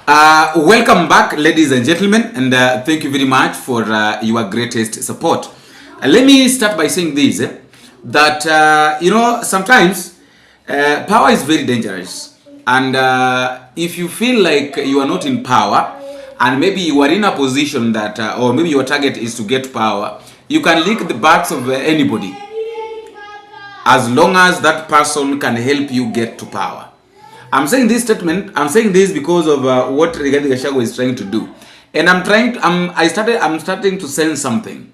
Welcome back, ladies and gentlemen, and thank you very much for your greatest support. Let me start by saying this, that sometimes power is very dangerous, and if you feel like you are not in power, and maybe you are in a position that, or maybe your target is to get power, you can lick the backs of anybody, as long as that person can help you get to power. I'm saying this statement, I'm saying this because of what Rigathi Gachagua is trying to do. And I'm starting to sense something.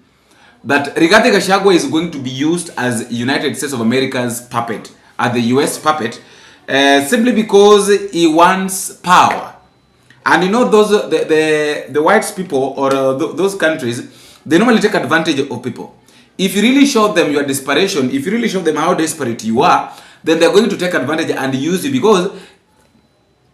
That Rigathi Gachagua is going to be used as United States of America's puppet, as the US puppet, simply because he wants power. And you know, the white people or those countries, they normally take advantage of people. If you really show them your desperation, if you really show them how desperate you are, then they're going to take advantage and use you because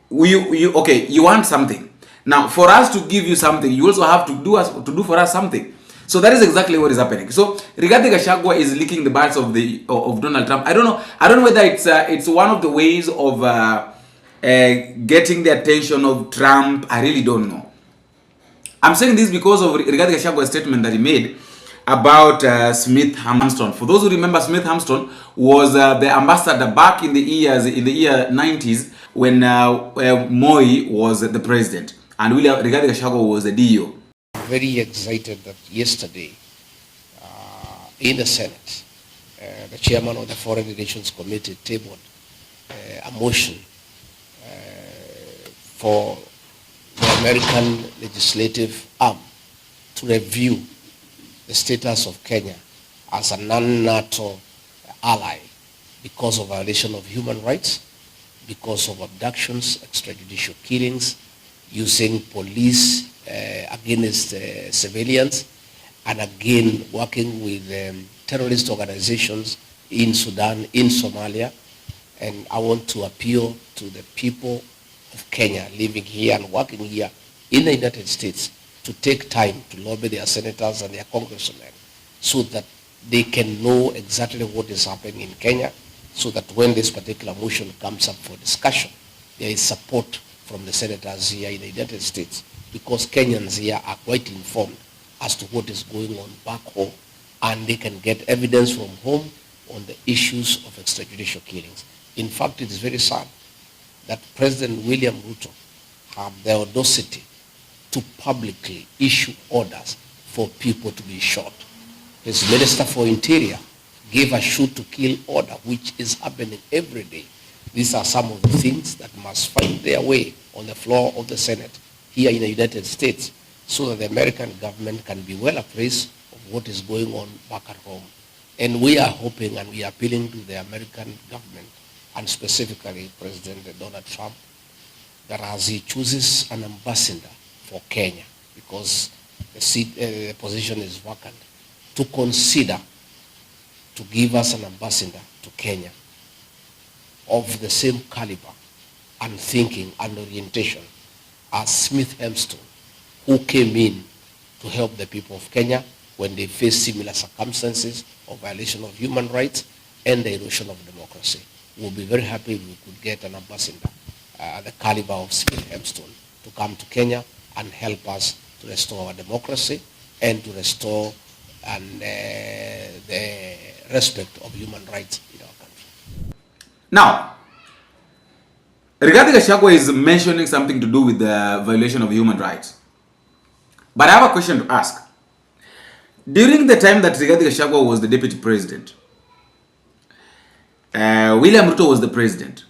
you want something. Now, for us to give you something, you also have to do for us something. So that is exactly what is happening. So Rigathi Gachagua is licking the bars of Donald Trump. I don't know whether it's one of the ways of getting the attention of Trump. I really don't know. I'm saying this because of Rigathi Gachagua's statement that he made about Smith Armstrong. For those who remember, Smith Armstrong was the ambassador back in the year 90s when Moi was the president and Rigathi Gachagua was the DO. Very excited that yesterday in the Senate, the chairman of the Foreign Relations Committee tabled a motion for the American legislative arm to review the status of Kenya as a non-NATO ally because of violation of human rights, because of abductions, extrajudicial killings, using police against civilians, and again working with terrorist organizations in Sudan, in Somalia. And I want to appeal to the people of Kenya living here and working here in the United States to take time to lobby their senators and their congressmen so that they can know exactly what is happening in Kenya, so that when this particular motion comes up for discussion, there is support from the senators here in the United States, because Kenyans here are quite informed as to what is going on back home, and they can get evidence from home on the issues of extrajudicial killings. In fact, it is very sad that President William Ruto had the audacity to publicly issue orders for people to be shot. His Minister for Interior gave a shoot to kill order, which is happening every day. These are some of the things that must find their way on the floor of the Senate here in the United States, so that the American government can be well apprised of what is going on back at home. And we are hoping and we are appealing to the American government, and specifically President Donald Trump, that as he chooses an ambassador for Kenya, because the position is vacant, to consider to give us an ambassador to Kenya of the same caliber and thinking and orientation as Smith Armstrong, who came in to help the people of Kenya when they face similar circumstances of violation of human rights and the erosion of democracy. We'll be very happy if we could get an ambassador the caliber of Smith Armstrong to come to Kenya and help us to restore our democracy and to restore the respect of human rights in our country. Now, Rigathi Gachagua is mentioning something to do with the violation of human rights. But I have a question to ask. During the time that Rigathi Gachagua was the deputy president, William Ruto was the president.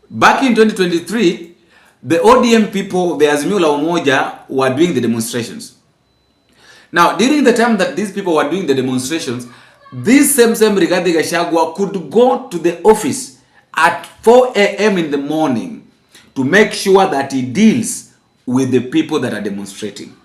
Back in 2023, the ODM people, the Azimio la Umoja, were doing the demonstrations. Now, during the time that these people were doing the demonstrations, this same Rigathi Gachagua could go to the office at 4 a.m. in the morning to make sure that he deals with the people that are demonstrating.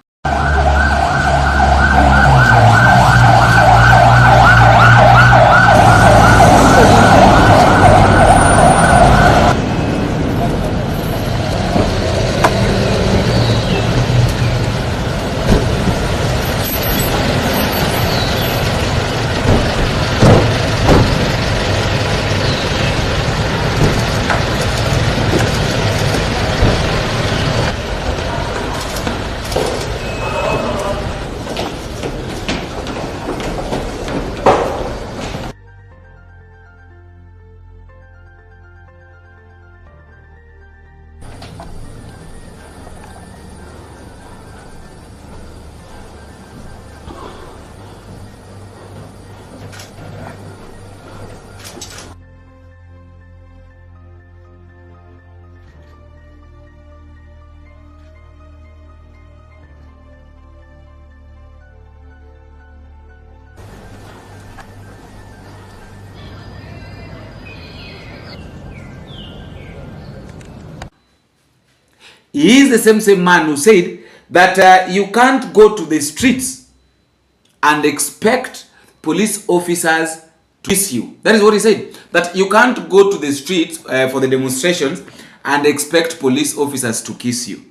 He is the same man who said that you can't go to the streets and expect police officers to kiss you. That is what he said. That you can't go to the streets for the demonstrations and expect police officers to kiss you.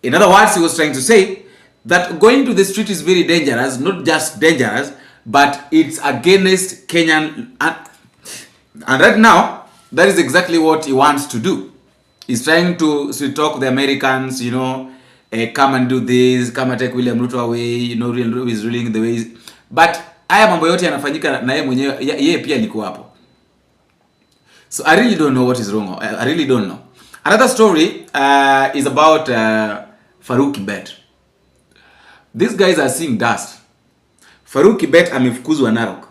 In other words, he was trying to say that going to the street is very dangerous, not just dangerous, but it's against Kenyan. And right now, that is exactly what he wants to do. He's trying to talk the Americans, you know, come and do this, come and take William Ruto away, you know, he's ruling the ways. But haya mambo yote yanafanyika na yeye mwenyewe, yeye pia liko hapo. So I really don't know what is wrong. I really don't know. Another story is about Farouk bet. These guys are seeing dust. Farouk bet amefukuzwa Narock.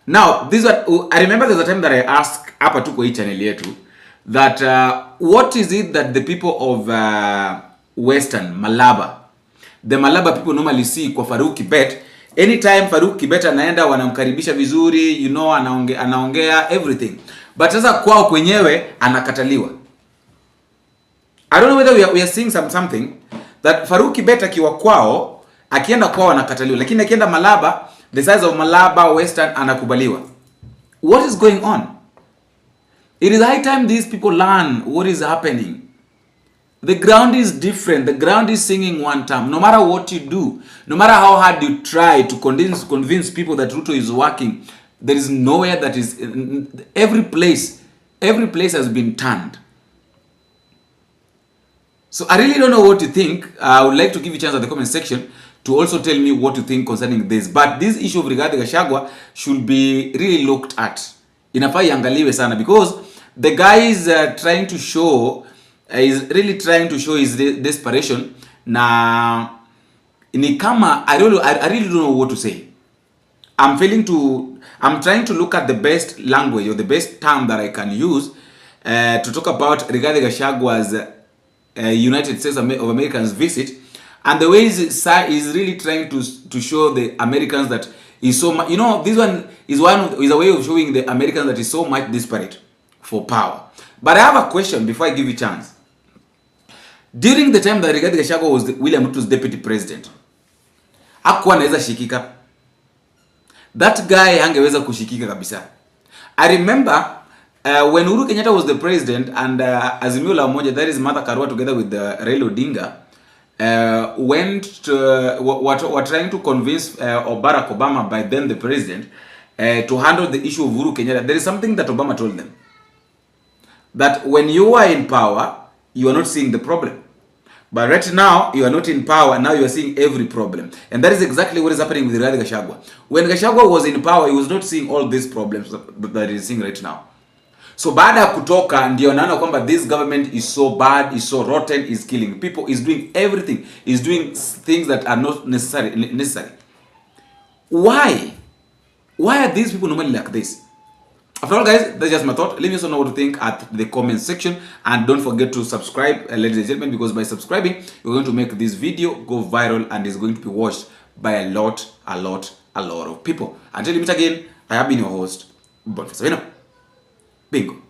Now, this one, I remember there's a time that I asked hapa tu kwa hii channel yetu that what is it that the people of Western Malaba, the Malaba people normally see kwa Farouk bet. Anytime Farouk bet anaenda wanamkaribisha vizuri, you know, anaongea everything. But sasa kwao kwenyewe anakataliwa. I don't know whether we are seeing something that Farouk bet akiwa kwao, akienda kwao anakataliwa, lakini akienda Malaba, the size of Malaba Western anakubaliwa. What is going on? It is high time these people learn what is happening. The ground is different. The ground is singing one time. No matter what you do, no matter how hard you try to convince people that Ruto is working, there is nowhere that is. Every place has been turned. So I really don't know what you think. I would like to give you a chance at the comment section to also tell me what you think concerning this. But this issue of regarding Gachagua should be really looked at. Inafaa iangaliwe sana because the guy is trying to show, is really trying to show his desperation. Na ni kama I really don't know what to say. I'm trying to look at the best language or the best term that I can use to talk about regarding Gachagua's United States of America's visit, and the way is really trying to show the Americans that he's so much, you know, this one is a way of showing the Americans that he's so much desperate for power. But I have a question before I give you a chance. During the time that Rigathi Gachagua was William Ruto's deputy president, hakuwa anaweza shikika. That guy hangeweza kushikika kabisa. I remember when Uhuru Kenyatta was the president and Azimio la Umoja, that is Martha Karua together with Raila Odinga, were trying to convince Barack Obama, by then the president, to handle the issue of Uhuru Kenyatta. There is something that Obama told them. That when you are in power, you are not seeing the problem. But right now, you are not in power, now you are seeing every problem. And that is exactly what is happening with Rigathi Gachagua. When Gachagua was in power, he was not seeing all these problems that he is seeing right now. So baada ya kutoka ndio naona kwamba this government is so bad, is so rotten, is killing people, is doing everything, is doing things that are not necessary. Why? Why are these people normally like this? After all, guys, that's just my thought. Let me also know what to think at the comment section, and don't forget to subscribe, ladies and gentlemen, because by subscribing, you're going to make this video go viral and is going to be watched by a lot of people. Until we meet again, I have been your host, Bonfils. Bingo.